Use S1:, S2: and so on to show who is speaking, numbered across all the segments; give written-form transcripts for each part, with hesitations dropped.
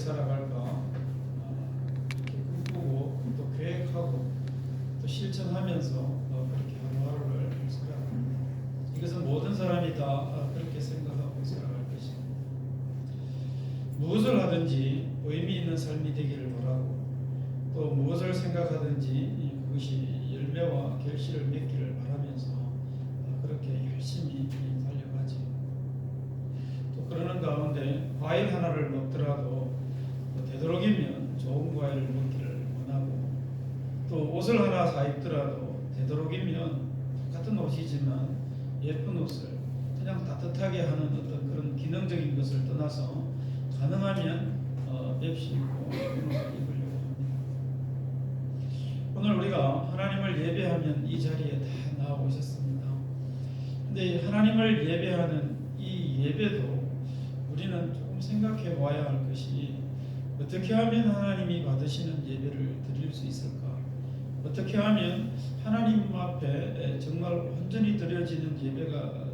S1: 살아갈까 이렇게 꿈꾸고 또 계획하고 또 실천하면서 그렇게 하루하루를 살아갑니다. 이것은 모든 사람이 다 그렇게 생각하고 살아갈 것입니다. 무엇을 하든지 의미 있는 삶이 되기를 바라고 또 무엇을 생각하든지 그것이 열매와 결실을 맺기를 바라면서 그렇게 열심히 달려가지. 또 그러는 가운데 과일 하나를 먹더라도 되도록이면 좋은 과일을 먹기를 원하고 또 옷을 하나 사 입더라도 되도록이면 똑같은 옷이지만 예쁜 옷을 그냥 따뜻하게 하는 어떤 그런 기능적인 것을 떠나서 가능하면 맵시 입고 예쁜 옷을 입으려고 합니다. 오늘 우리가 하나님을 예배하면 이 자리에 다 나와 오셨습니다. 근데 하나님을 예배하는 이 예배도 우리는 조금 생각해 봐야 할 것이 어떻게 하면 하나님이 받으시는 예배를 드릴 수 있을까? 어떻게 하면 하나님 앞에 정말 온전히 드려지는 예배가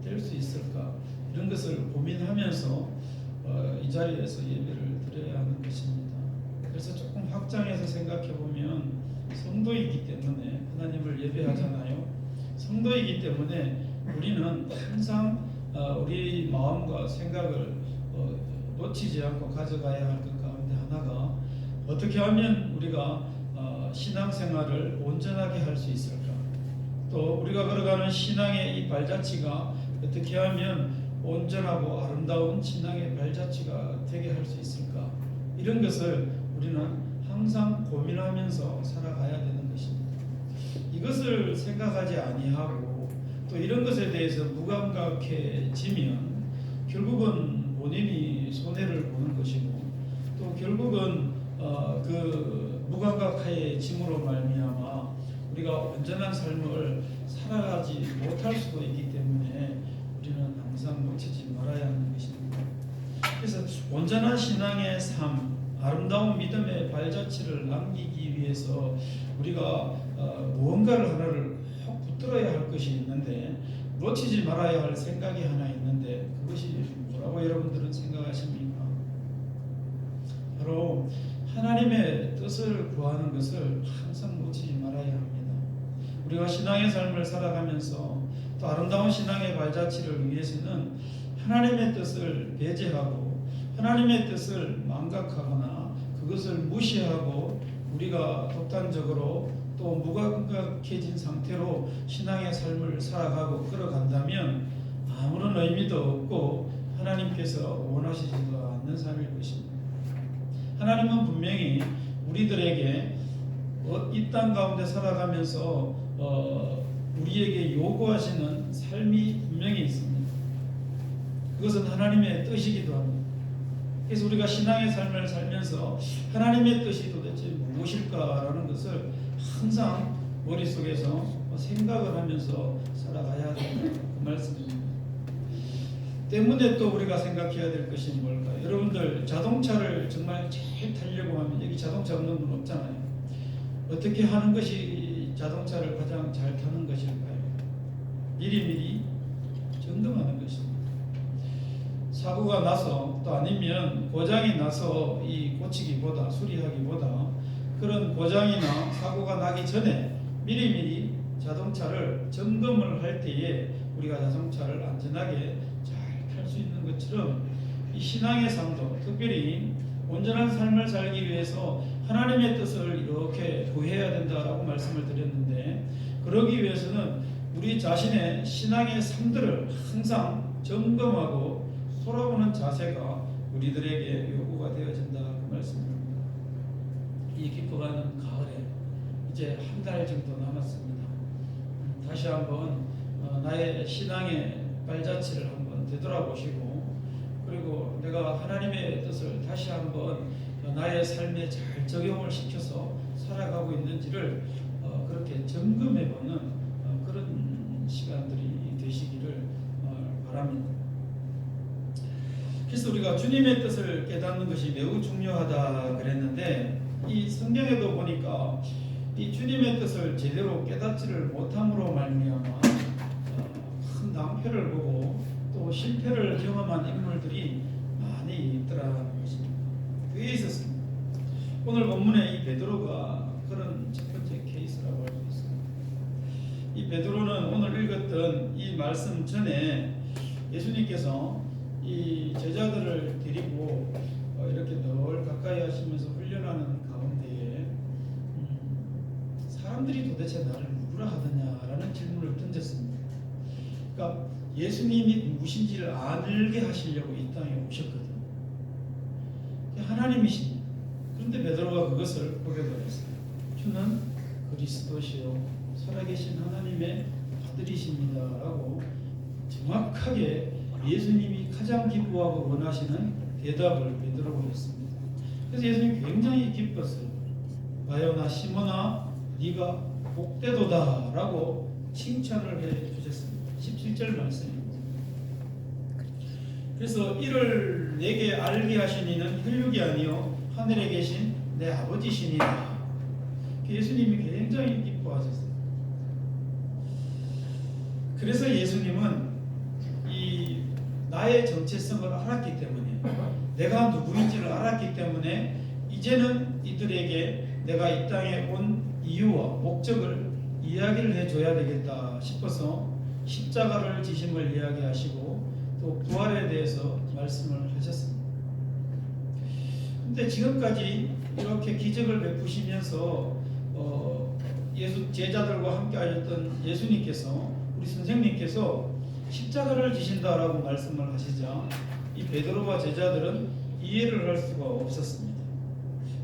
S1: 될 수 있을까? 이런 것을 고민하면서 이 자리에서 예배를 드려야 하는 것입니다. 그래서 조금 확장해서 생각해 보면 성도이기 때문에 하나님을 예배하잖아요. 성도이기 때문에 우리는 항상 우리 마음과 생각을 놓치지 않고 가져가야 할 것 가운데 하나가 어떻게 하면 우리가 신앙생활을 온전하게 할 수 있을까? 또 우리가 걸어가는 신앙의 이 발자취가 어떻게 하면 온전하고 아름다운 신앙의 발자취가 되게 할 수 있을까? 이런 것을 우리는 항상 고민하면서 살아가야 되는 것입니다. 이것을 생각하지 아니하고 또 이런 것에 대해서 무감각해지면 결국은 본인이 손해를 보는 것이고 또 결국은 그 무감각해짐으로 말미암아 우리가 온전한 삶을 살아가지 못할 수도 있기 때문에 우리는 항상 놓치지 말아야 하는 것입니다. 그래서 온전한 신앙의 삶, 아름다운 믿음의 발자취를 남기기 위해서 우리가 무언가를 하나를 확 붙들어야 할 것이 있는데 놓치지 말아야 할 생각이 하나 있는데 그것이 뭐라고 여러분들은 생각하십니까? 바로 하나님의 뜻을 구하는 것을 항상 놓치지 말아야 합니다. 우리가 신앙의 삶을 살아가면서 또 아름다운 신앙의 발자취를 위해서는 하나님의 뜻을 배제하고 하나님의 뜻을 망각하거나 그것을 무시하고 우리가 독단적으로 또 무감각해진 상태로 신앙의 삶을 살아가고 끌어간다면 아무런 의미도 없고 하나님께서 원하시지도 않는 삶일 것입니다. 하나님은 분명히 우리들에게 이 땅 가운데 살아가면서 우리에게 요구하시는 삶이 분명히 있습니다. 그것은 하나님의 뜻이기도 합니다. 그래서 우리가 신앙의 삶을 살면서 하나님의 뜻이 도대체 무엇일까라는 것을 항상 머릿속에서 생각을 하면서 살아가야 된다 그 말씀입니다. 때문에 또 우리가 생각해야 될 것이 뭘까? 여러분들 자동차를 정말 잘 타려고 하면 여기 자동차 없는 분 없잖아요. 어떻게 하는 것이 자동차를 가장 잘 타는 것일까요? 미리미리 점검하는 것입니다. 사고가 나서 또 아니면 고장이 나서 이 고치기보다 수리하기보다 그런 고장이나 사고가 나기 전에 미리미리 자동차를 점검을 할 때에 우리가 자동차를 안전하게 잘 탈 수 있는 것처럼 이 신앙의 삶도 특별히 온전한 삶을 살기 위해서 하나님의 뜻을 이렇게 구해야 된다라고 말씀을 드렸는데 그러기 위해서는 우리 자신의 신앙의 삶들을 항상 점검하고 돌아보는 자세가 우리들에게 요구가 되어진다 그 말씀입니다. 이 깊어가는 가을에 이제 한 달 정도 남았습니다. 다시 한번 나의 신앙의 발자취를 한번 되돌아보시고 그리고 내가 하나님의 뜻을 다시 한번 나의 삶에 잘 적용을 시켜서 살아가고 있는지를 그렇게 점검해보는 그런 시간들이 되시기를 바랍니다. 그래서 우리가 주님의 뜻을 깨닫는 것이 매우 중요하다 그랬는데 이 성경에도 보니까 이 주님의 뜻을 제대로 깨닫지를 못함으로 말미암아 큰 낭패를 보고 또 실패를 경험한 인물들이 많이 있더라는 것입니다. 그게 있었습니다. 오늘 본문에 이 베드로가 그런 첫 번째 케이스라고 할 수 있습니다. 이 베드로는 오늘 읽었던 이 말씀 전에 예수님께서 이 제자들을 데리고 이렇게 늘 가까이 하시면서 훈련하는 가운데에 사람들이 도대체 나를 누구라 하더냐라는 질문을 던졌습니다. 그러니까 예수님이 누구신지를 알게 하시려고 이 땅에 오셨거든요. 하나님이십니다. 그런데 베드로가 그것을 고백을 했어요. 주는 그리스도시요 살아계신 하나님의 아들이십니다 라고 정확하게 예수님이 가장 기뻐하고 원하시는 대답을 베드로가 했습니다. 그래서 예수님이 굉장히 기뻤어요. 바요나 시몬아 네가 복되도다 라고 칭찬을 해주셨습니다. 17절 말씀입니다. 그래서 이를 내게 알게 하신 이는 혈육이 아니요 하늘에 계신 내 아버지시니라. 예수님이 굉장히 기뻐하셨어요. 그래서 예수님은 이 나의 정체성을 알았기 때문에, 내가 누구인지를 알았기 때문에 이제는 이들에게 내가 이 땅에 온 이유와 목적을 이야기를 해줘야 되겠다 싶어서 십자가를 지심을 이야기하시고 또 부활에 대해서 말씀을 하셨습니다. 근데 지금까지 이렇게 기적을 베푸시면서 예수 제자들과 함께 하셨던 예수님께서, 우리 선생님께서 십자가를 지신다라고 말씀을 하시자 이 베드로와 제자들은 이해를 할 수가 없었습니다.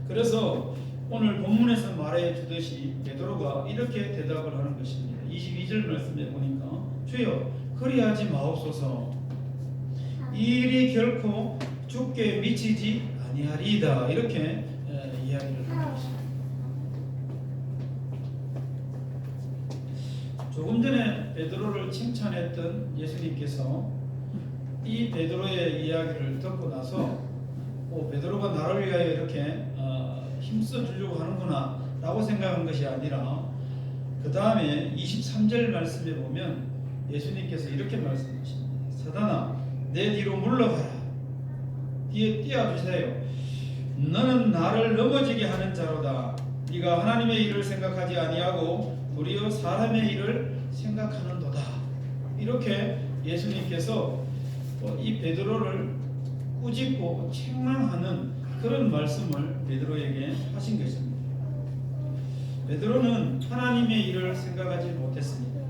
S1: 그래서 오늘 본문에서 말해 주듯이 베드로가 이렇게 대답을 하는 것입니다. 22절 말씀에 보니까 주여 그리하지 마옵소서 이 일이 결코 주께 미치지 아니하리이다 이렇게 이야기를 하는 것입니다. 조금 전에 베드로를 칭찬했던 예수님께서 이 베드로의 이야기를 듣고 나서 베드로가 나를 위하여 이렇게 힘써 주려고 하는구나 라고 생각한 것이 아니라 그 다음에 23절 말씀에 보면 예수님께서 이렇게 말씀하십니다. 사단아 내 뒤로 물러가라. 뒤에 띄워주세요. 너는 나를 넘어지게 하는 자로다. 네가 하나님의 일을 생각하지 아니하고 도리어 사람의 일을 생각하는도다. 이렇게 예수님께서 이 베드로를 꾸짖고 책망하는 그런 말씀을 베드로에게 하신 것입니다. 베드로는 하나님의 일을 생각하지 못했습니다.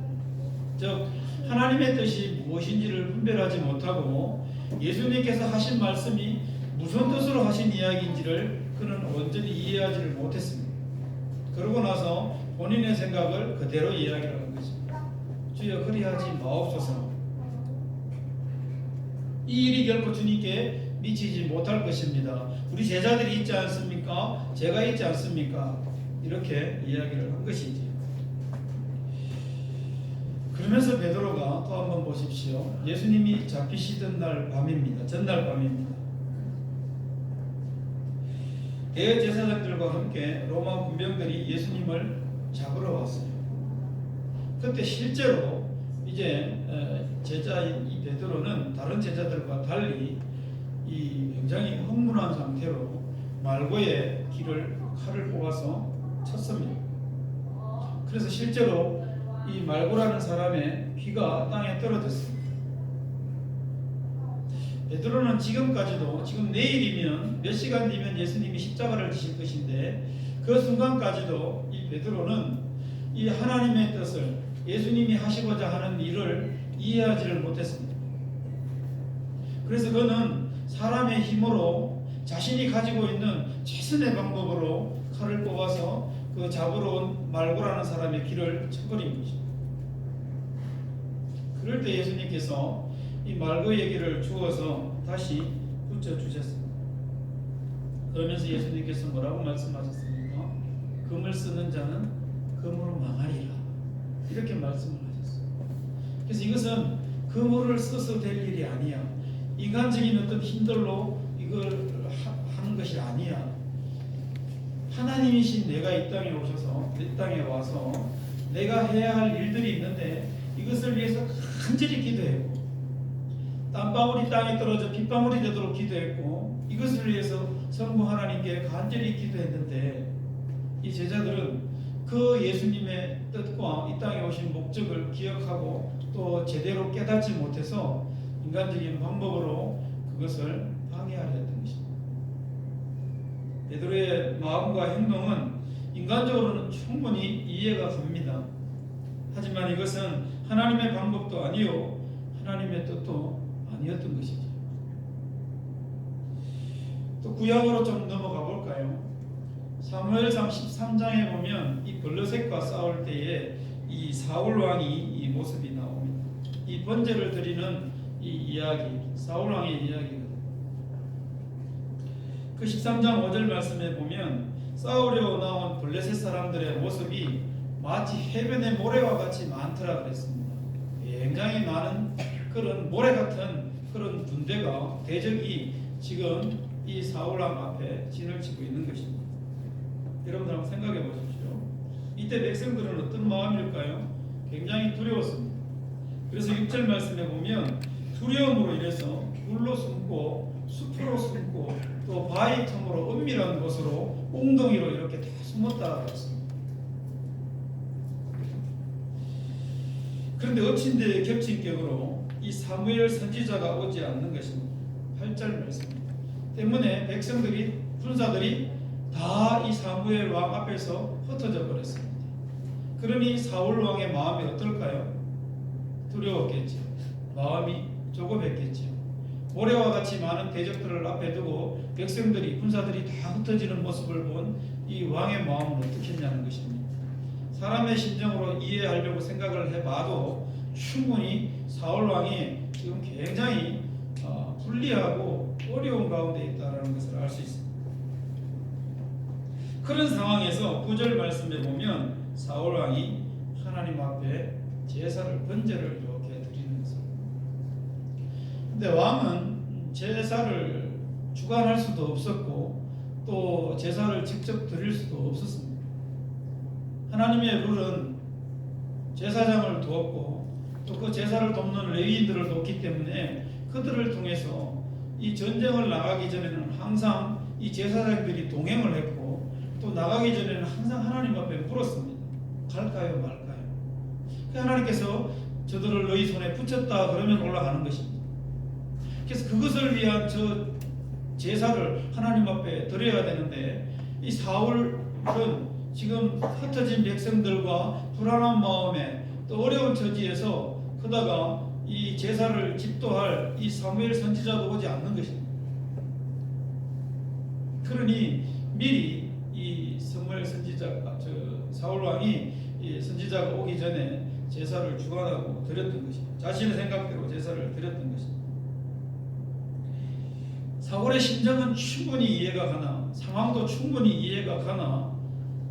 S1: 즉 하나님의 뜻이 무엇인지를 분별하지 못하고 예수님께서 하신 말씀이 무슨 뜻으로 하신 이야기인지를 그는 온전히 이해하지를 못했습니다. 그러고 나서 본인의 생각을 그대로 이야기를 한 것입니다. 주여 그리하지 마옵소서. 이 일이 결코 주님께 미치지 못할 것입니다. 우리 제자들이 있지 않습니까? 제가 있지 않습니까? 이렇게 이야기를 한 것이지. 그러면서 베드로가 또 한번 보십시오. 예수님이 잡히시던 날 밤입니다. 전날 밤입니다. 대제사장들과 함께 로마 군병들이 예수님을 잡으러 왔어요. 그때 실제로 이제 제자인 이 베드로는 다른 제자들과 달리 이 굉장히 흥분한 상태로 말고의 길을 칼을 뽑아서 쳤습니다. 그래서 실제로 이 말고라는 사람의 귀가 땅에 떨어졌습니다. 베드로는 지금까지도 지금 내일이면 몇 시간 뒤면 예수님이 십자가를 지실 것인데 그 순간까지도 이 베드로는 이 하나님의 뜻을 예수님이 하시고자 하는 일을 이해하지를 못했습니다. 그래서 그는 사람의 힘으로 자신이 가지고 있는 최선의 방법으로 칼을 뽑아서 그 잡으러 온 말고라는 사람의 귀를 쳐버린 것입니다. 그럴 때 예수님께서 이 말고 얘기를 주어서 다시 붙여주셨습니다. 그러면서 예수님께서 뭐라고 말씀하셨습니까? 금을 쓰는 자는 금으로 망하리라 이렇게 말씀을 하셨어요. 그래서 이것은 금을 써서 될 일이 아니야. 인간적인 어떤 힘들로 이걸 하는 것이 아니야. 하나님이신 내가 이 땅에 오셔서 내 땅에 와서 내가 해야 할 일들이 있는데 이것을 위해서 간절히 기도했고 땀방울이 땅에 떨어져 빗방울이 되도록 기도했고 이것을 위해서 성부 하나님께 간절히 기도했는데 이 제자들은 그 예수님의 뜻과 이 땅에 오신 목적을 기억하고 또 제대로 깨닫지 못해서 인간적인 방법으로 그것을 방해하려 했던 것입니다. 베드로의 마음과 행동은 인간적으로는 충분히 이해가 갑니다. 하지만 이것은 하나님의 방법도 아니요 하나님의 뜻도 아니었던 것이죠. 또 구약으로 좀 넘어가 볼까요? 사무엘상 13장에 보면 이 블레셋과 싸울 때에 이 사울 왕이 이 모습이 나옵니다. 이 번제를 드리는 이 이야기, 사울 왕의 이야기거든요. 그 13장 5절 말씀에 보면 싸우려 나온 블레셋 사람들의 모습이 마치 해변의 모래와 같이 많더라 그랬습니다. 굉장히 많은 그런 모래 같은 그런 군대가 대적이 지금 이 사울 왕 앞에 진을 치고 있는 것입니다. 여러분들 한번 생각해 보십시오. 이때 백성들은 어떤 마음일까요? 굉장히 두려웠습니다. 그래서 6절 말씀에 보면 두려움으로 인해서 굴로 숨고 숲으로 숨고 또 바위 틈으로 은밀한 곳으로 웅덩이로 이렇게 다 숨었다 그랬습니다. 그런데 엎친 데 겹친 격으로 이 사무엘 선지자가 오지 않는 것입니다. 8절 말씀입니다. 때문에 백성들이 군사들이 다 이 사무엘 왕 앞에서 흩어져 버렸습니다. 그러니 사울 왕의 마음이 어떨까요? 두려웠겠죠. 마음이 조급했겠죠. 모래와 같이 많은 대적들을 앞에 두고 백성들이 군사들이 다 흩어지는 모습을 본 이 왕의 마음은 어떻겠냐는 것입니다. 사람의 심정으로 이해하려고 생각을 해봐도 충분히 사울 왕이 지금 굉장히 불리하고 어려운 가운데 있다는 것을 알 수 있습니다. 그런 상황에서 9절 말씀에 보면 사울 왕이 하나님 앞에 제사를 번제를 이렇게 드리는 것입니다. 근데 왕은 제사를 주관할 수도 없었고 또 제사를 직접 드릴 수도 없었습니다. 하나님의 룰은 제사장을 두었고 또 그 제사를 돕는 레위인들을 뒀기 때문에 그들을 통해서 이 전쟁을 나가기 전에는 항상 이 제사장들이 동행을 했고 또 나가기 전에는 항상 하나님 앞에 물었습니다. 갈까요 말까요? 하나님께서 저들을 너희 손에 붙였다 그러면 올라가는 것입니다. 그래서 그것을 위한 저 제사를 하나님 앞에 드려야 되는데 이 사울은 지금 흩어진 백성들과 불안한 마음에 또 어려운 처지에서 그다가 이 제사를 집도할 이 사무엘 선지자도 오지 않는 것입니다. 그러니 미리 이 사무엘 선지자, 사울 왕이 이 선지자가 오기 전에 제사를 주관하고 드렸던 것입니다. 자신의 생각대로 제사를 드렸던 것입니다. 사울의 심정은 충분히 이해가 가나 상황도 충분히 이해가 가나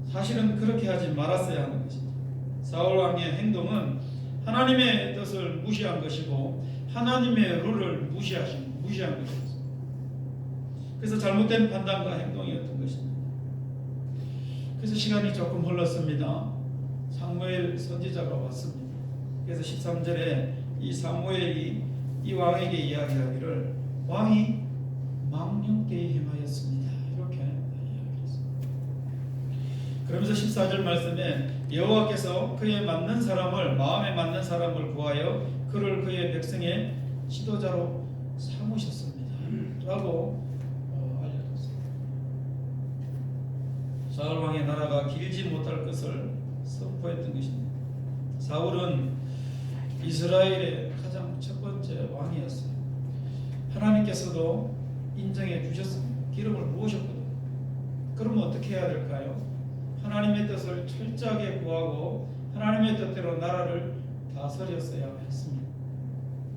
S1: 사실은 그렇게 하지 말았어야 하는 것입니다. 사울 왕의 행동은 하나님의 뜻을 무시한 것이고 하나님의 룰을 무시한 것입니다. 그래서 잘못된 판단과 행동이었던 것입니다. 그래서 시간이 조금 흘렀습니다. 사무엘 선지자가 왔습니다. 그래서 13절에 이 사무엘이 이 왕에게 이야기하기를 왕이 망령되이 행하였습니다. 이렇게 이야기했습니다. 그러면서 14절 말씀에 여호와께서 그에 맞는 사람을 마음에 맞는 사람을 구하여 그를 그의 백성의 지도자로 삼으셨습니다. 라고 알려줬습니다. 사울 왕의 나라가 길지 못할 것을 선포했던 것입니다. 사울은 이스라엘의 가장 첫 번째 왕이었어요. 하나님께서도 인정해 주셨습니다. 기름을 부으셨거든요. 그러면 어떻게 해야 될까요? 하나님의 뜻을 철저하게 구하고 하나님의 뜻대로 나라를 다스렸어야 했습니다.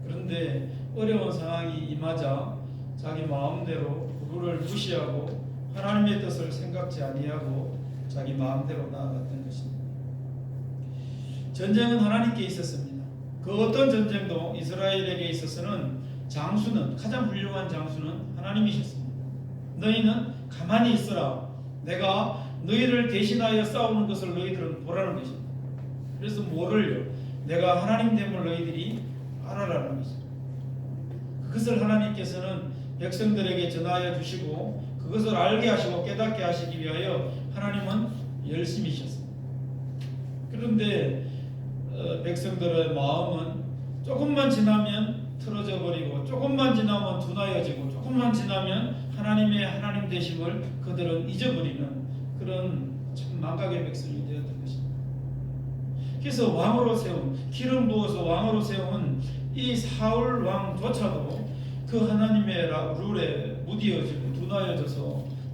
S1: 그런데 어려운 상황이 임하자 자기 마음대로 룰을 무시하고 하나님의 뜻을 생각지 아니하고 자기 마음대로 나아갔던 것입니다. 전쟁은 하나님께 있었습니다. 그 어떤 전쟁도 이스라엘에게 있어서는 장수는 가장 훌륭한 장수는 하나님이셨습니다. 너희는 가만히 있어라. 내가 너희를 대신하여 싸우는 것을 너희들은 보라는 것입니다. 그래서 뭐를요? 내가 하나님 됨을 너희들이 알아라는 것입니다. 그것을 하나님께서는 백성들에게 전하여 주시고 그것을 알게 하시고 깨닫게 하시기 위하여 하나님은 열심히 하셨습니다. 그런데 백성들의 마음은 조금만 지나면 틀어져 버리고 조금만 지나면 둔하여지고 조금만 지나면 하나님의 하나님 되심을 그들은 잊어버리는 그런 참 망각의 백성이 되었던 것입니다. 그래서 왕으로 세운 기름 부어서 왕으로 세운 이 사울 왕조차도 그 하나님의 룰에 무디어지고 둔하여져서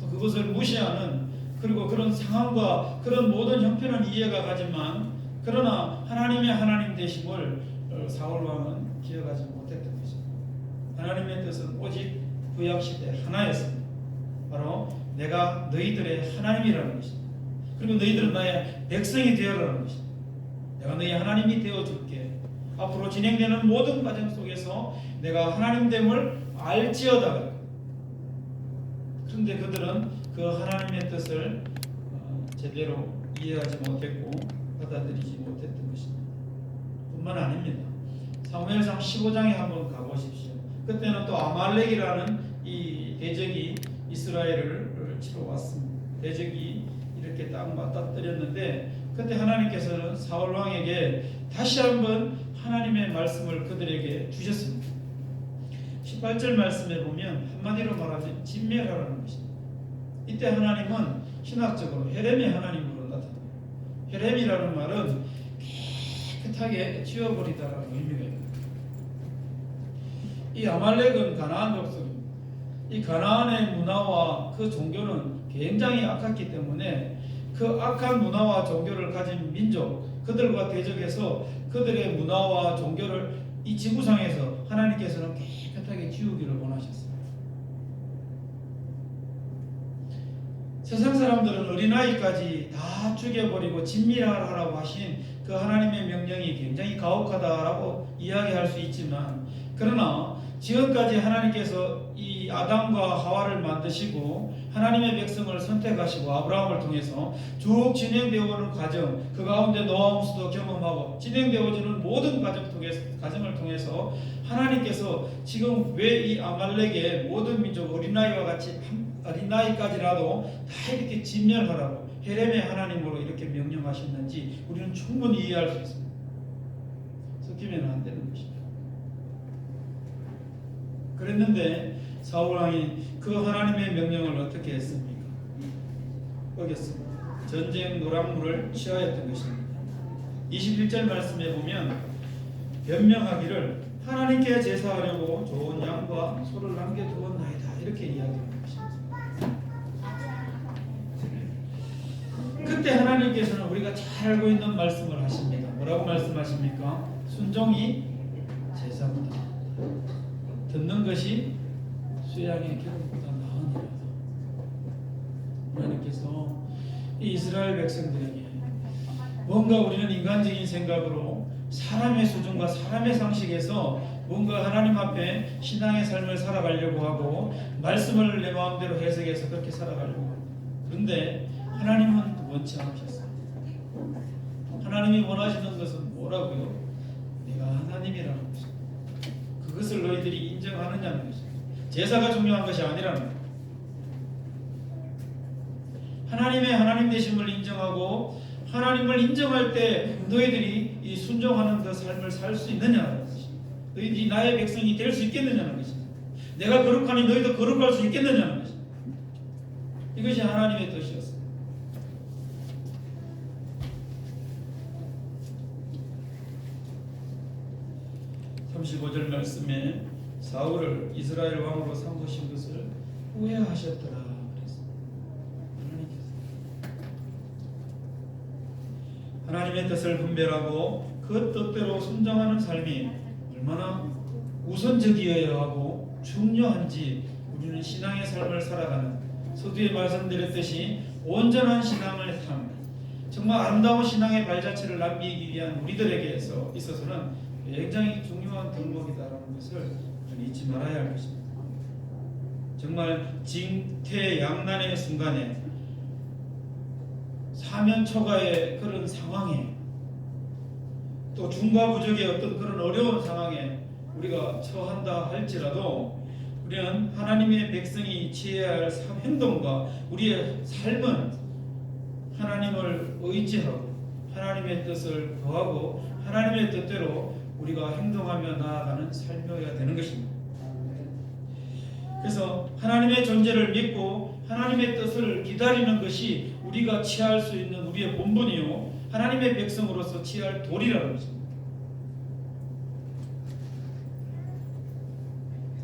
S1: 또 그것을 무시하는 그리고 그런 상황과 그런 모든 형편은 이해가 가지만 그러나 하나님의 하나님 되심을 사울 왕은 기억하지 못했던 것입니다. 하나님의 뜻은 오직 구약시대 하나였습니다. 바로 내가 너희들의 하나님이라는 것입니다. 그리고 너희들은 나의 백성이 되어라는 것입니다. 내가 너희 하나님이 되어줄게. 앞으로 진행되는 모든 과정 속에서 내가 하나님됨을 알지어다. 그런데 그들은 그 하나님의 뜻을 제대로 이해하지 못했고 받아들이지 못했던 것입니다. 뿐만 아닙니다. 사무엘상 15장에 한번 가보십시오. 그때는 또 아말렉이라는 이 대적이 이스라엘을 치러 왔습니다. 대적이 이렇게 딱 맞닥뜨렸는데 그때 하나님께서는 사울 왕에게 다시 한번 하나님의 말씀을 그들에게 주셨습니다. 18절 말씀에 보면 한마디로 말하면 진멸하라는 것입니다. 이때 하나님은 신학적으로 헤렘의 하나님으로 나타납니다. 헤렘이라는 말은 깨끗하게 지워버리다라는 의미가 있습니다. 이 아말렉은 가나안 족속입니다. 이 가나안의 문화와 그 종교는 굉장히 악했기 때문에 그 악한 문화와 종교를 가진 민족 그들과 대적해서 그들의 문화와 종교를 이 지구상에서 하나님께서는 깨끗하게 지우기를 원하셨어요. 세상 사람들은 어린아이까지 다 죽여버리고 진멸하라고 하신 그 하나님의 명령이 굉장히 가혹하다라고 이야기할 수 있지만 그러나 지금까지 하나님께서 이 아담과 하와를 만드시고 하나님의 백성을 선택하시고 아브라함을 통해서 쭉 진행되어 오는 과정 그 가운데 노아함수도 경험하고 진행되어지는 모든 과정을 통해서 하나님께서 지금 왜 이 아말렉의 모든 민족 어린아이와 같이 어린아이까지라도 다 이렇게 진멸하라고 헤렘의 하나님으로 이렇게 명령하셨는지 우리는 충분히 이해할 수 있습니다. 섞이면 안 되는 것입니다. 그랬는데 사울왕이 그 하나님의 명령을 어떻게 했습니까? 어겼습니다. 전쟁 노략물을 취하였던 것입니다. 21절 말씀에 보면 변명하기를 하나님께 제사하려고 좋은 양과 소를 남겨두었나이다 이렇게 이야기합니다. 그때 하나님께서는 우리가 잘 알고 있는 말씀을 하십니다. 뭐라고 말씀하십니까? 순종이 제사보다 듣는 것이 수양의 기름보다 나으니라. 하나님께서 이 이스라엘 백성들에게 뭔가 우리는 인간적인 생각으로 사람의 수준과 사람의 상식에서 뭔가 하나님 앞에 신앙의 삶을 살아가려고 하고 말씀을 내 마음대로 해석해서 그렇게 살아가려고 합니다. 그런데 하나님은 원치 않으셨어요. 하나님이 원하시는 것은 뭐라고요? 내가 하나님이라는 것입니다. 그것을 너희들이 인정하느냐는 것입니다. 제사가 중요한 것이 아니라는 거예요. 하나님의 하나님 되심을 인정하고 하나님을 인정할 때 너희들이 이 순종하는 그 삶을 살 수 있느냐는 것입니다. 너희들이 나의 백성이 될 수 있겠느냐는 것입니다. 내가 거룩하니 너희도 거룩할 수 있겠느냐는 것입니다. 이것이 하나님의 뜻이었습니다. 35절 말씀에 사울을 이스라엘 왕으로 삼으신 것을 후회하셨더라 그랬습니다. 하나님의 뜻을 분별하고 그 뜻대로 순종하는 삶이 얼마나 우선적이어야 하고 중요한지 우리는 신앙의 삶을 살아가는 서두에 말씀드렸듯이 온전한 신앙을 삶 정말 아름다운 신앙의 발자취를 남기기 위한 우리들에게 있어서는 굉장히 중요한 덕목이다라는 것을 잊지 말아야 할 것입니다. 정말 징태양난의 순간에 사면초가의 그런 상황에 또 중과부족의 어떤 그런 어려운 상황에 우리가 처한다 할지라도 우리는 하나님의 백성이 취해야 할 행동과 우리의 삶은 하나님을 의지하고 하나님의 뜻을 구하고 하나님의 뜻대로 우리가 행동하며 나아가는 삶이어야 되는 것입니다. 그래서 하나님의 존재를 믿고 하나님의 뜻을 기다리는 것이 우리가 취할 수 있는 우리의 본분이요 하나님의 백성으로서 취할 도리라는 것입니다.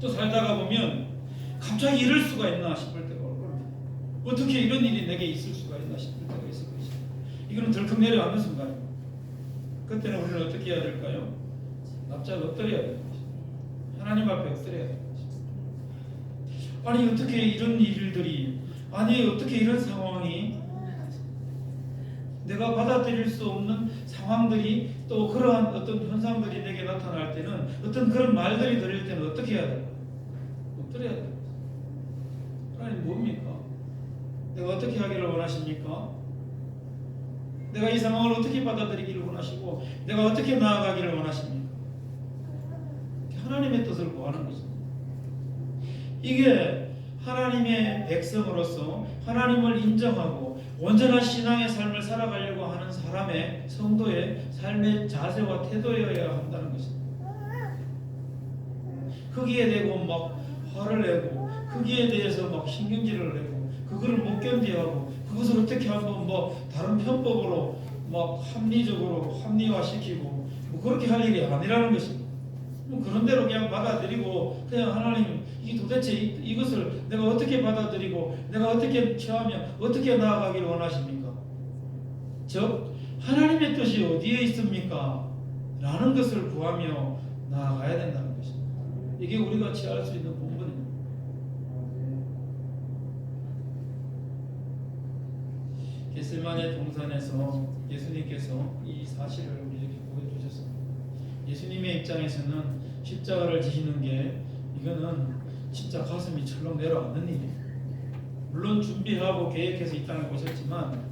S1: 또 살다가 보면 갑자기 이럴 수가 있나 싶을 때가 올 겁니다. 어떻게 이런 일이 내게 있을 수가 있나 싶을 때가 있을 것입니다. 이거는 덜컥 내려앉는 순간입니다. 그때는 우리는 어떻게 해야 될까요? 납작 엎드려야 됩니다. 하나님 앞에 엎드려야 됩니다. 아니 어떻게 이런 일들이 아니 어떻게 이런 상황이 내가 받아들일 수 없는 상황들이 또 그러한 어떤 현상들이 내게 나타날 때는 어떤 그런 말들이 들릴 때는 어떻게 해야 될까? 엎드려야 됩니다. 하나님 뭡니까? 내가 어떻게 하기를 원하십니까? 내가 이 상황을 어떻게 받아들이기를 원하시고 내가 어떻게 나아가기를 원하십니까? 하나님의 뜻을 구하는 것입니다. 이게 하나님의 백성으로서 하나님을 인정하고 온전한 신앙의 삶을 살아가려고 하는 사람의 성도의 삶의 자세와 태도여야 한다는 것입니다. 거기에 대고 막 화를 내고 거기에 대해서 막 신경질을 내고 그거를 못 견디하고 그것을 어떻게 한번 뭐 다른 편법으로 막 합리적으로 합리화시키고 뭐 그렇게 할 일이 아니라는 것입니다. 뭐 그런 대로 그냥 받아들이고 그냥 하나님 이 도대체 이것을 내가 어떻게 받아들이고 내가 어떻게 취하며 어떻게 나아가기를 원하십니까? 즉 하나님의 뜻이 어디에 있습니까? 라는 것을 구하며 나아가야 된다는 것입니다. 이게 우리가 취할 수 있는 본분입니다. 겟세마네 동산에서 예수님께서 이 사실을 우리에게 보여주셨습니다. 예수님의 입장에서는 십자가를 지시는 게 이거는 진짜 가슴이 철렁 내려앉는 일이에요. 물론 준비하고 계획해서 이 땅에 오셨지만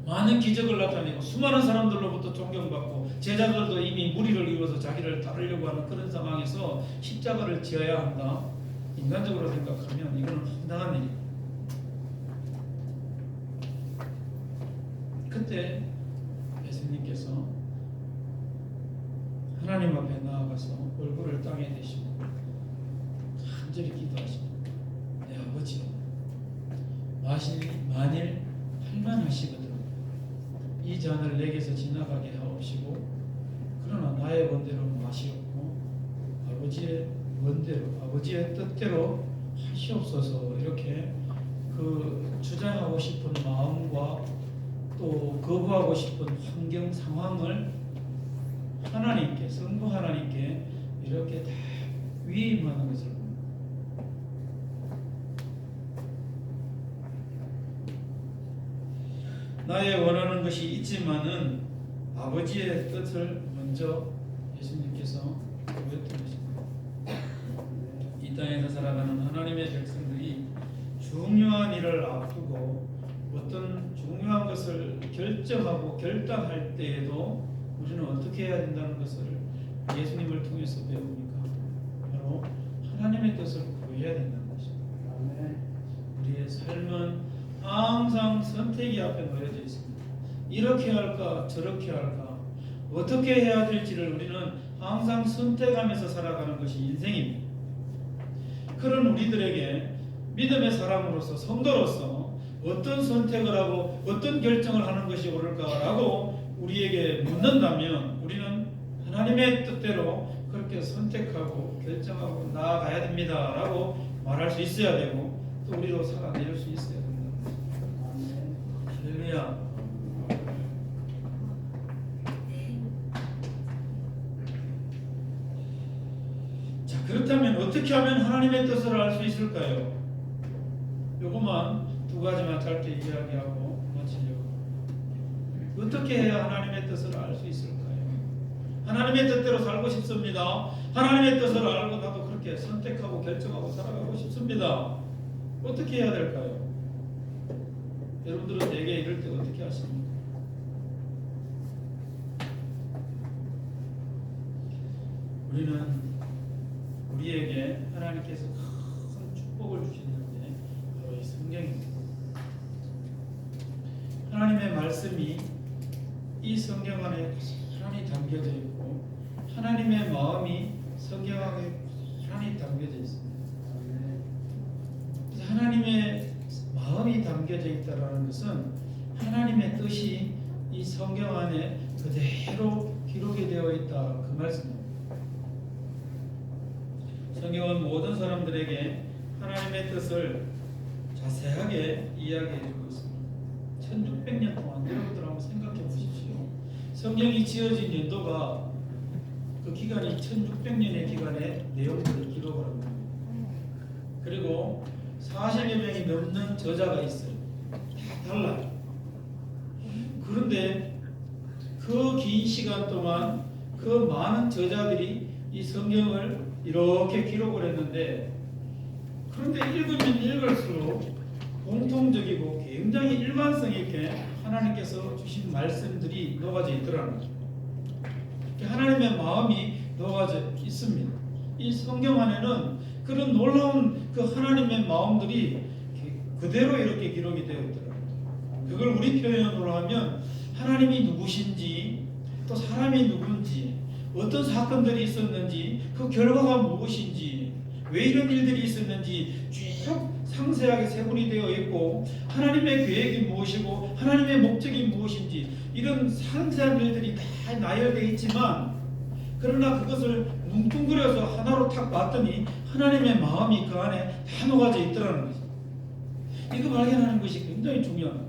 S1: 많은 기적을 나타내고 수많은 사람들로부터 존경받고 제자들도 이미 무리를 이루어서 자기를 따르려고 하는 그런 상황에서 십자가를 지어야 한다. 인간적으로 생각하면 이거는 황당한 일이에요. 그때 예수님께서 하나님 앞에 나아가서 얼굴을 땅에 대시고 간절히 기도하십니다. 내 아버지여, 만일 할만하시거든 이 잔을 내게서 지나가게 하옵시고 그러나 나의 원대로 마시옵고 아버지의 원대로 아버지의 뜻대로 하시옵소서. 이렇게 그 주장하고 싶은 마음과 또 거부하고 싶은 환경 상황을 하나님께 성부 하나님께 이렇게 다 위임하는 것을 봅니다. 나의 원하는 것이 있지만은 아버지의 뜻을 먼저 예수님께서 보였던 것입니다. 이 땅에서 살아가는 하나님의 백성들이 중요한 일을 앞두고 어떤 중요한 것을 결정하고 결단할 때에도 우리는 어떻게 해야 된다는 것을 예수님을 통해서 배웁니까? 바로 하나님의 뜻을 구해야 된다는 것입니다. 우리의 삶은 항상 선택이 앞에 놓여져 있습니다. 이렇게 할까 저렇게 할까 어떻게 해야 될지를 우리는 항상 선택하면서 살아가는 것이 인생입니다. 그런 우리들에게 믿음의 사람으로서 성도로서 어떤 선택을 하고 어떤 결정을 하는 것이 옳을까라고 우리에게 묻는다면 우리는 하나님의 뜻대로 그렇게 선택하고 결정하고 나아가야 됩니다 라고 말할 수 있어야 되고 또 우리로 살아낼 수 있어야 된다. 할렐루야. 자, 그렇다면 어떻게 하면 하나님의 뜻을 알 수 있을까요? 요것만 두 가지만 짧게 이야기하고 마치려고. 어떻게 해야 하나님의 뜻을 알 수 있을까요? 하나님의 뜻대로 살고 싶습니다. 하나님의 뜻을 알고 나도 그렇게 선택하고 결정하고 살아가고 싶습니다. 어떻게 해야 될까요? 여러분들은 내게 이럴 때 어떻게 하십니까? 우리는 우리에게 하나님께서 큰 축복을 주시는데 바로 이 성경입니다. 하나님의 말씀이 이 성경 안에 고스란히 담겨져 있고 하나님의 마음이 성경 안에 고스란히 담겨져 있습니다. 그래서 하나님의 마음이 담겨져 있다는 것은 하나님의 뜻이 이 성경 안에 그대로 기록이 되어 있다 그 말씀입니다. 성경은 모든 사람들에게 하나님의 뜻을 자세하게 이야기해 주고 있습니다. 1600년 동안 여러분들 한번 생각해 보십시오. 성경이 지어진 연도가 그 기간이 1600년의 기간에 내용들을 기록을 합니다. 그리고 40여 명이 넘는 저자가 있어요. 다 달라요. 그런데 그 긴 시간 동안 그 많은 저자들이 이 성경을 이렇게 기록을 했는데 그런데 읽으면 읽을수록 공통적이고 굉장히 일관성 있게 하나님께서 주신 말씀들이 녹아져 있더라는 거죠. 하나님의 마음이 녹아져 있습니다. 이 성경 안에는 그런 놀라운 그 하나님의 마음들이 그대로 이렇게 기록이 되어 있더라고요. 그걸 우리 표현으로 하면 하나님이 누구신지 또 사람이 누군지 어떤 사건들이 있었는지 그 결과가 무엇인지 왜 이런 일들이 있었는지 쭉 상세하게 세분이 되어 있고 하나님의 계획이 무엇이고 하나님의 목적이 무엇인지 이런 상세한 일들이 다 나열되어 있지만 그러나 그것을 뭉뚱그려서 하나로 탁 봤더니 하나님의 마음이 그 안에 다 녹아져 있더라는 거죠. 이거 발견하는 것이 굉장히 중요합니다.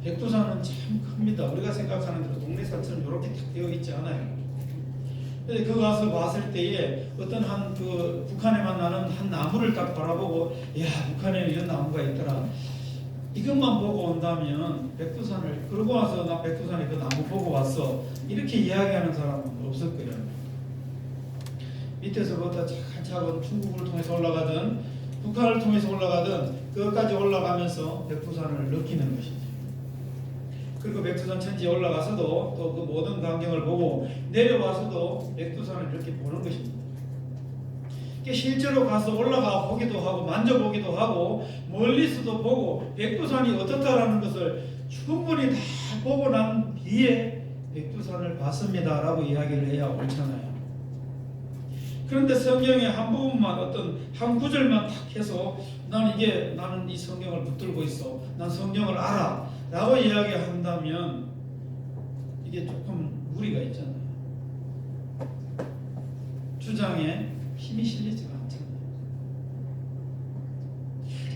S1: 백두산은 참 큽니다. 우리가 생각하는 대로 동네 산처럼 이렇게 딱 되어 있지 않아요. 근데 그 가서 봤을 때에 어떤 한 그 북한에만 나는 한 나무를 딱 바라보고 야 북한에 이런 나무가 있더라. 이것만 보고 온다면 백두산을 그러고 와서 나 백두산에 그 나무 보고 왔어 이렇게 이야기하는 사람은 없을 거예요. 밑에서부터 차근차근 중국을 통해서 올라가든 북한을 통해서 올라가든 그것까지 올라가면서 백두산을 느끼는 것이죠. 그리고 백두산 천지에 올라가서도 또 그 모든 광경을 보고 내려와서도 백두산을 이렇게 보는 것입니다. 실제로 가서 올라가 보기도 하고 만져보기도 하고 멀리서도 보고 백두산이 어떻다라는 것을 충분히 다 보고 난 뒤에 백두산을 봤습니다 라고 이야기를 해야 옳잖아요. 그런데 성경의 한 부분만 어떤 한 구절만 딱 해서 나는 이 성경을 붙들고 있어 난 성경을 알아 라고 이야기한다면 이게 조금 무리가 있잖아요. 주장에 힘이 실리지가 않잖아요.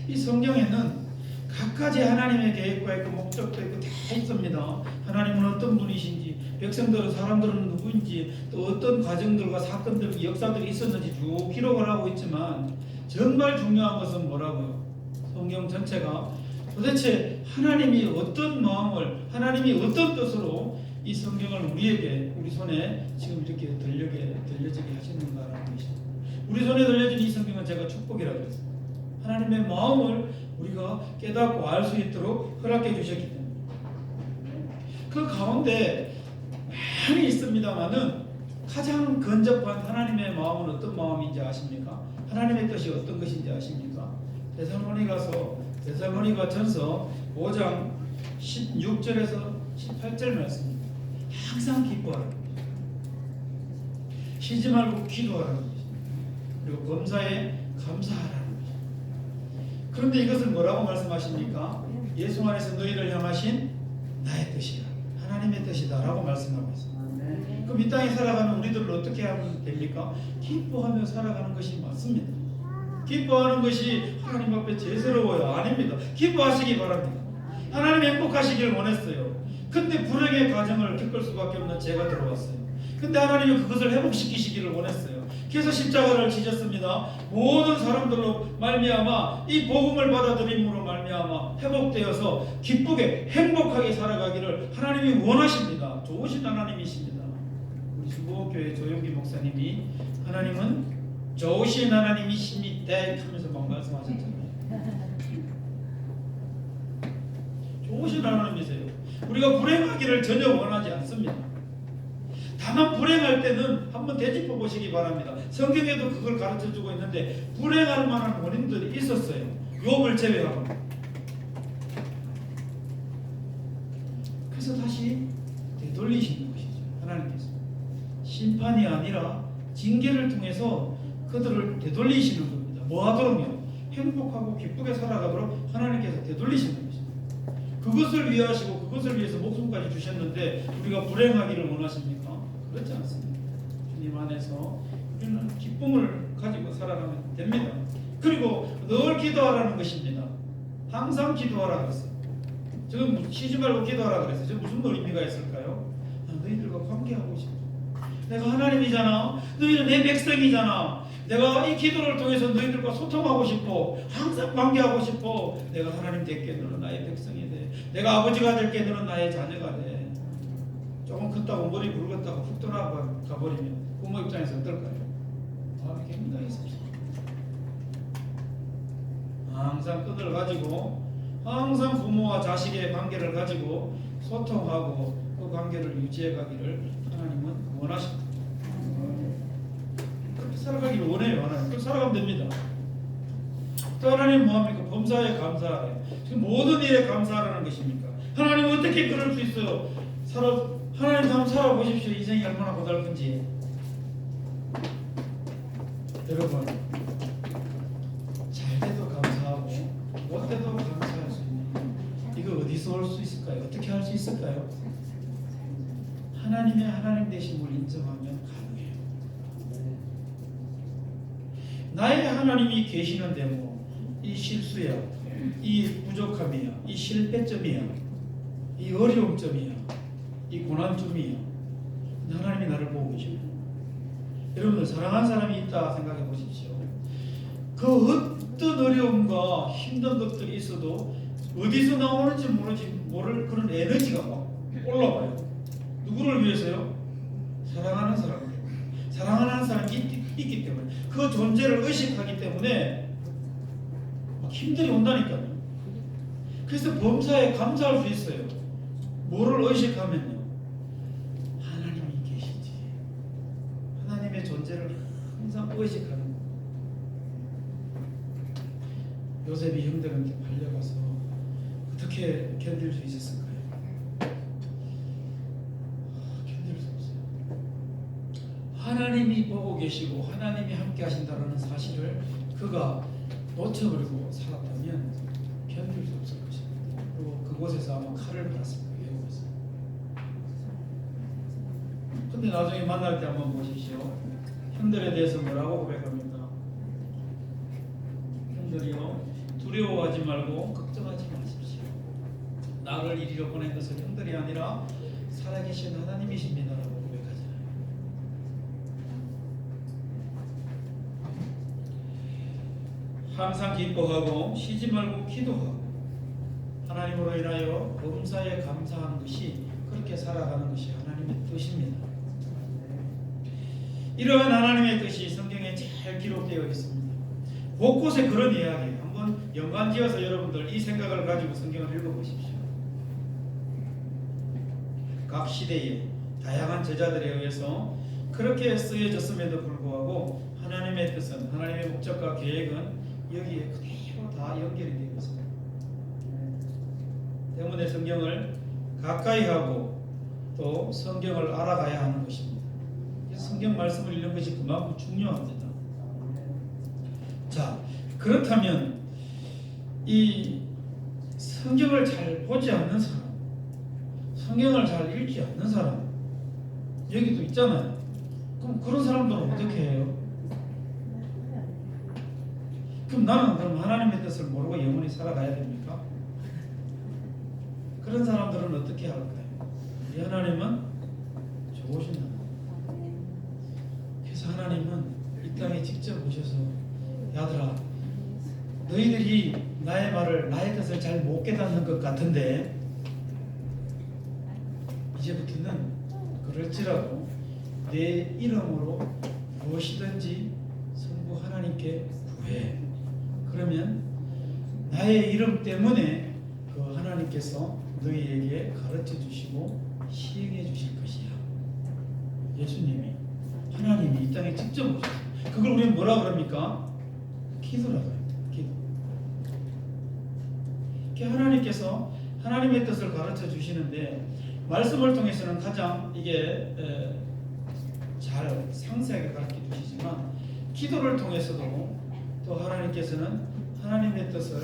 S1: 이 성경에는 각가지 하나님의 계획과 있고 목적도 있고 다 있습니다. 하나님은 어떤 분이신지 백성들은 사람들은 누구인지 또 어떤 과정들과 사건들 역사들이 있었는지 쭉 기록을 하고 있지만 정말 중요한 것은 뭐라고요? 성경 전체가 도대체 하나님이 어떤 마음을 하나님이 어떤 뜻으로 이 성경을 우리에게 우리 손에 지금 이렇게 들려지게 하시는가라는 것입니다. 우리 손에 들려진 이 성경은 제가 축복이라고 했습니다. 하나님의 마음을 우리가 깨닫고 알 수 있도록 허락해 주셨기 때문에 그 가운데 많이 있습니다만은 가장 근접한 하나님의 마음은 어떤 마음인지 아십니까? 하나님의 뜻이 어떤 것인지 아십니까? 데살로니가 전서 5장 16절에서 18절 말씀입니다. 항상 기뻐하라는 것입니다. 쉬지 말고 기도하라는 것입니다. 그리고 범사에 감사하라는 것입니다. 그런데 이것을 뭐라고 말씀하십니까? 예수 안에서 너희를 향하신 나의 뜻이라 하나님의 뜻이다 라고 말씀하고 있습니다. 그럼 이 땅에 살아가는 우리들은 어떻게 하면 됩니까? 기뻐하며 살아가는 것이 맞습니다. 기뻐하는 것이 하나님 앞에 죄스러워요? 아닙니다. 기뻐하시기 바랍니다. 하나님 행복하시길 원했어요. 근데 불행의 과정을 겪을 수밖에 없는 죄가 들어왔어요. 근데 하나님은 그것을 회복시키시기를 원했어요. 그래서 십자가를 지셨습니다. 모든 사람들로 말미암아 이 복음을 받아들임으로 말미암아 회복되어서 기쁘게 행복하게 살아가기를 하나님이 원하십니다. 좋으신 하나님이십니다. 우리 중보교회 조용기 목사님이 하나님은 좋으신 하나님이십니다 하면서 막 말씀하셨잖아요. 좋으신 하나님이세요. 우리가 불행하기를 전혀 원하지 않습니다. 다만 불행할 때는 한번 되짚어 보시기 바랍니다. 성경에도 그걸 가르쳐 주고 있는데 불행할 만한 원인들이 있었어요. 욥을 제외하고. 그래서 다시 되돌리시는 것이죠. 하나님께서 심판이 아니라 징계를 통해서 그들을 되돌리시는 겁니다. 뭐 하도록요? 행복하고 기쁘게 살아가도록 하나님께서 되돌리시는 것입니다. 그것을 위하시고 그것을 위해서 목숨까지 주셨는데 우리가 불행하기를 원하십니까? 그렇지 않습니다. 주님 안에서 우리는 기쁨을 가지고 살아가면 됩니다. 그리고 늘 기도하라는 것입니다. 항상 기도하라 그랬어요. 지금 쉬지 말고 기도하라 그랬어요. 저 무슨 의미가 있을까요? 너희들과 관계하고 싶어. 내가 하나님이잖아. 너희는 내 백성이잖아. 내가 이 기도를 통해서 너희들과 소통하고 싶어. 항상 관계하고 싶어. 내가 하나님 될게 너는 나의 백성이 돼. 내가 아버지가 될게 너는 나의 자녀가 돼. 조금 컸다고 머리 굵었다고 훅 떠나가 버리면 부모 입장에서 어떨까요? 마음이 굉장히 섭섭해요. 항상 끈을 가지고 항상 부모와 자식의 관계를 가지고 소통하고 그 관계를 유지해 가기를 하나님은 원하십니다. 그렇게 살아가기를 원해요. 하나님. 그렇게 살아가면 됩니다. 또 하나님 뭐합니까? 범사에 감사하래요. 지금 모든 일에 감사하라는 것입니까? 하나님 어떻게 그럴 수 있어요? 하나님 한번 살아보십시오. 인생이 얼마나 고달픈지. 여러분 잘 돼도 감사하고 못 돼도 감사할 수 있는 이거 어디서 올 수 있을까요? 어떻게 할 수 있을까요? 하나님의 하나님 되심을 인정하면 가능해요. 나의 하나님이 계시는데 이 실수야, 이 부족함이야, 이 실패점이야, 이 어려움점이야, 이 고난점이야. 하나님이 나를 보고 계셔요. 여러분들 사랑하는 사람이 있다 생각해 보십시오. 그 어떤 어려움과 힘든 것들이 있어도 어디서 나오는지 모를 그런 에너지가 막 올라와요. 누구를 위해서요? 사랑하는 사람들. 사랑하는 사람이 있기 때문에 그 존재를 의식하기 때문에 막 힘들이 온다니까요. 그래서 범사에 감사할 수 있어요. 뭐를 의식하면요? 하나님이 계시지. 하나님의 존재를 항상 의식하는 거예요. 요셉이 형들한테 팔려가서 어떻게 견딜 수 있었을까요? 견딜 수 없어요. 하나님이 보고 계시고 하나님이 함께 하신다는 사실을 그가 놓쳐버리고 살았다면 견딜 수 없을 것입니다. 그리고 그곳에서 아마 칼을 받았을 거예요. 근데 나중에 만날 때 한번 보십시오. 형들에 대해서 뭐라고 고백합니까? 형들이요, 두려워하지 말고 걱정하지 마십시오. 나를 이리로 보낸 것은 형들이 아니라 살아계신 하나님이십니다라고 고백하잖아요. 항상 기뻐하고 쉬지 말고 기도하고 하나님으로 인하여 범사에 감사하는 것이 그렇게 살아가는 것이 하나님의 뜻입니다. 이러한 하나님의 뜻이 성경에 잘 기록되어 있습니다. 곳곳에 그런 이야기예요. 한번 연관지어서 여러분들 이 생각을 가지고 성경을 읽어보십시오. 각 시대에 다양한 저자들에 의해서 그렇게 쓰여졌음에도 불구하고 하나님의 뜻은, 하나님의 목적과 계획은 여기에 그대로 다 연결이 되어 있습니다. 때문에 성경을 가까이 하고 또 성경을 알아가야 하는 것입니다. 성경 말씀을 읽는 것이 그만큼 중요합니다. 자, 그렇다면 이 성경을 잘 보지 않는 사람, 성경을 잘 읽지 않는 사람 여기도 있잖아요. 그럼 그런 사람들은 어떻게 해요? 그럼 나는 그럼 하나님의 뜻을 모르고 영원히 살아가야 됩니까? 그런 사람들은 어떻게 할까요? 이 하나님은 좋으신 하나님. 그래서 하나님은 이 땅에 직접 오셔서 야들아, 너희들이 나의 말을, 나의 뜻을 잘 못 깨닫는 것 같은데 이제부터는 그럴지라도 내 이름으로 무엇이든지 성부 하나님께 구해. 그러면 나의 이름 때문에 그 하나님께서 너희에게 가르쳐 주시고 시행해 주실 것이야. 예수님이, 하나님이 이 땅에 직접 오셨어요. 그걸 우리는 뭐라 그럽니까? 기도라고 해요. 기도. 하나님께서 하나님의 뜻을 가르쳐 주시는데 말씀을 통해서는 가장 이게 잘 상세하게 가르쳐 주시지만 기도를 통해서도 또 하나님께서는 하나님의 뜻을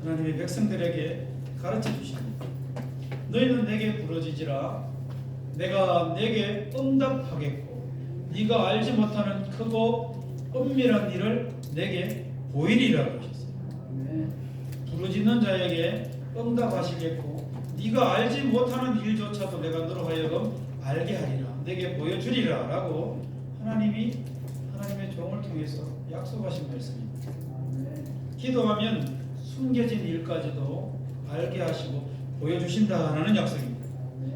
S1: 하나님의 백성들에게 가르쳐 주십니다. 너희는 내게 부르짖으라 내가 내게 응답하겠고 네가 알지 못하는 크고 은밀한 일을 내게 보이리라고 하셨어요. 부르짖는 자에게 응답하시겠고 네가 알지 못하는 일조차도 내가 너로 하여금 알게 하리라 내게 보여주리라 라고 하나님이 하나님의 종을 통해서 약속하신 말씀입니다. 기도하면 숨겨진 일까지도 알게 하시고 보여주신다라는 약속입니다.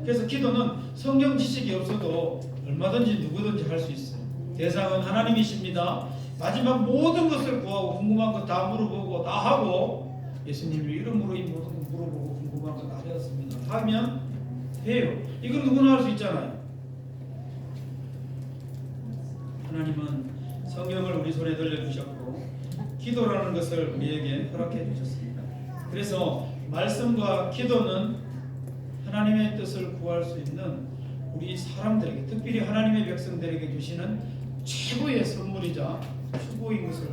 S1: 그래서 기도는 성경 지식이 없어도 얼마든지 누구든지 할 수 있어요. 대상은 하나님이십니다. 마지막 모든 것을 구하고 궁금한 것 다 물어보고 다 하고 예수님의 이름으로 이 모든 것 물어보고 궁금한 것 다 하였습니다. 하면 해요. 이건 누구나 할 수 있잖아요. 하나님은 성경을 우리 손에 들려주셨고 기도라는 것을 우리에게 허락해 주셨습니다. 그래서 말씀과 기도는 하나님의 뜻을 구할 수 있는 우리 사람들에게 특별히 하나님의 백성들에게 주시는 최고의 선물이자 축복인 것을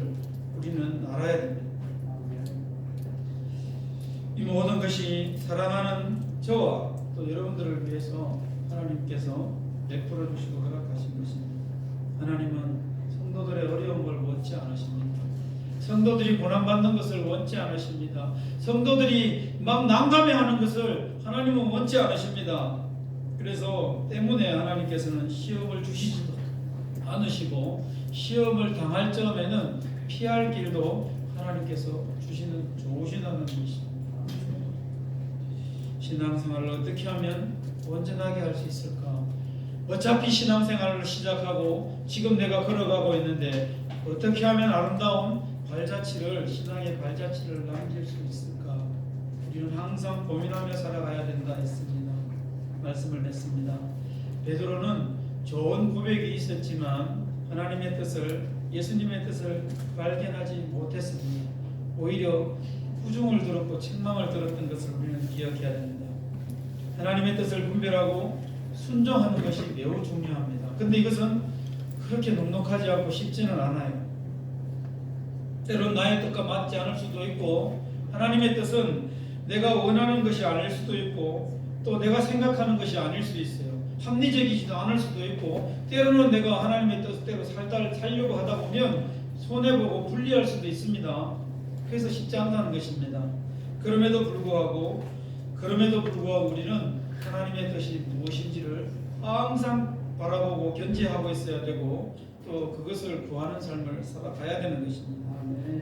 S1: 우리는 알아야 됩니다. 이 모든 것이 사랑하는 저와 또 여러분들을 위해서 하나님께서 베풀어 주시고 허락하신 것입니다. 하나님은 성도들의 어려움을 원치 않으십니다. 성도들이 고난받는 것을 원치 않으십니다. 성도들이 막 난감해하는 것을 하나님은 원치 않으십니다. 그래서 때문에 하나님께서는 시험을 주시지도 않으시고 시험을 당할 점에는 피할 길도 하나님께서 주시다는 것입니다. 신앙생활을 어떻게 하면 온전하게 할 수 있을까? 어차피 신앙생활을 시작하고 지금 내가 걸어가고 있는데 어떻게 하면 아름다운 신앙의 발자취를 남길 수 있을까? 우리는 항상 고민하며 살아가야 된다 했습니다. 말씀을 냈습니다. 베드로는 좋은 고백이 있었지만 하나님의 뜻을 예수님의 뜻을 발견하지 못했습니다. 오히려 부중을 들었고 책망을 들었던 것을 우리는 기억해야 됩니다. 하나님의 뜻을 분별하고 순종하는 것이 매우 중요합니다. 근데 이것은 그렇게 넉넉하지 않고 쉽지는 않아요. 때론 나의 뜻과 맞지 않을 수도 있고 하나님의 뜻은 내가 원하는 것이 아닐 수도 있고 또 내가 생각하는 것이 아닐 수도 있어요. 합리적이지도 않을 수도 있고 때로는 내가 하나님의 뜻대로 살려고 하다 보면 손해보고 불리할 수도 있습니다. 그래서 쉽지 않다는 것입니다. 그럼에도 불구하고 우리는 하나님의 뜻이 무엇인지를 항상 바라보고 견지하고 있어야 되고 또 그것을 구하는 삶을 살아가야 되는 것입니다.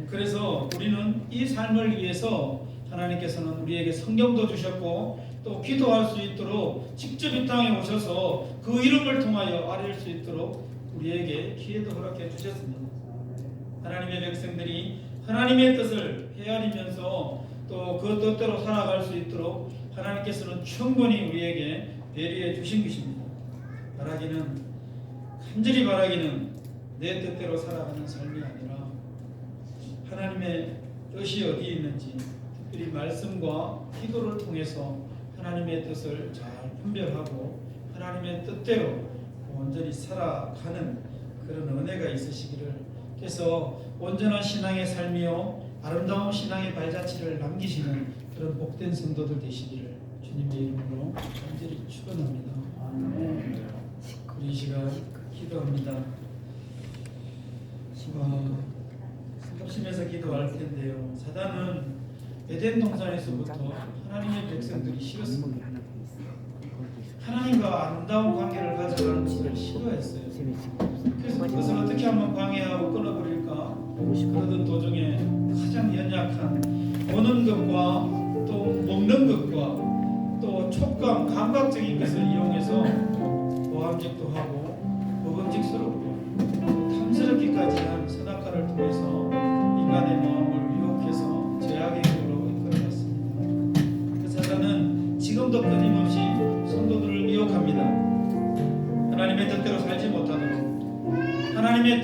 S1: 그래서 우리는 이 삶을 위해서 하나님께서는 우리에게 성경도 주셨고 또 기도할 수 있도록 직접 이 땅에 오셔서 그 이름을 통하여 아뢰을 수 있도록 우리에게 기회도 허락해 주셨습니다. 하나님의 백성들이 하나님의 뜻을 헤아리면서 또 그 뜻대로 살아갈 수 있도록 하나님께서는 충분히 우리에게 배려해 주신 것입니다. 간절히 바라기는 내 뜻대로 살아가는 삶이 아니라 하나님의 뜻이 어디에 있는지 특별히 말씀과 기도를 통해서 하나님의 뜻을 잘 분별하고 하나님의 뜻대로 온전히 살아가는 그런 은혜가 있으시기를, 그래서 온전한 신앙의 삶이요 아름다운 신앙의 발자취를 남기시는 그런 복된 성도들 되시기를 주님의 이름으로 간절히 축원합니다. 우리 이 시간 기도합니다. 합심해서 기도할 텐데요. 사단은 에덴 동산에서부터 하나님의 백성들이 싫었습니다. 하나님과 아름다운 관계를 가져가는 것을 싫어했어요. 그래서 그것을 어떻게 하면 방해하고 끊어버릴까? 그러던 도중에 가장 연약한 보는 것과 또 먹는 것과 또 촉감, 감각적인 것을 이용해서 보암직도 하고 먹음직스럽고 탐스럽기까지 한 선악과를 통해서 인간의 마음을 유혹해서 죄악의 길로 이끌어갔습니다. 그 사단은 지금도 끊임없이 성도들을 미혹합니다. 하나님의 뜻대로 살지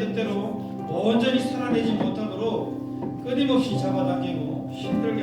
S1: 뜻대로 온전히 살아내지 못하도록 끊임없이 잡아당기고 힘들게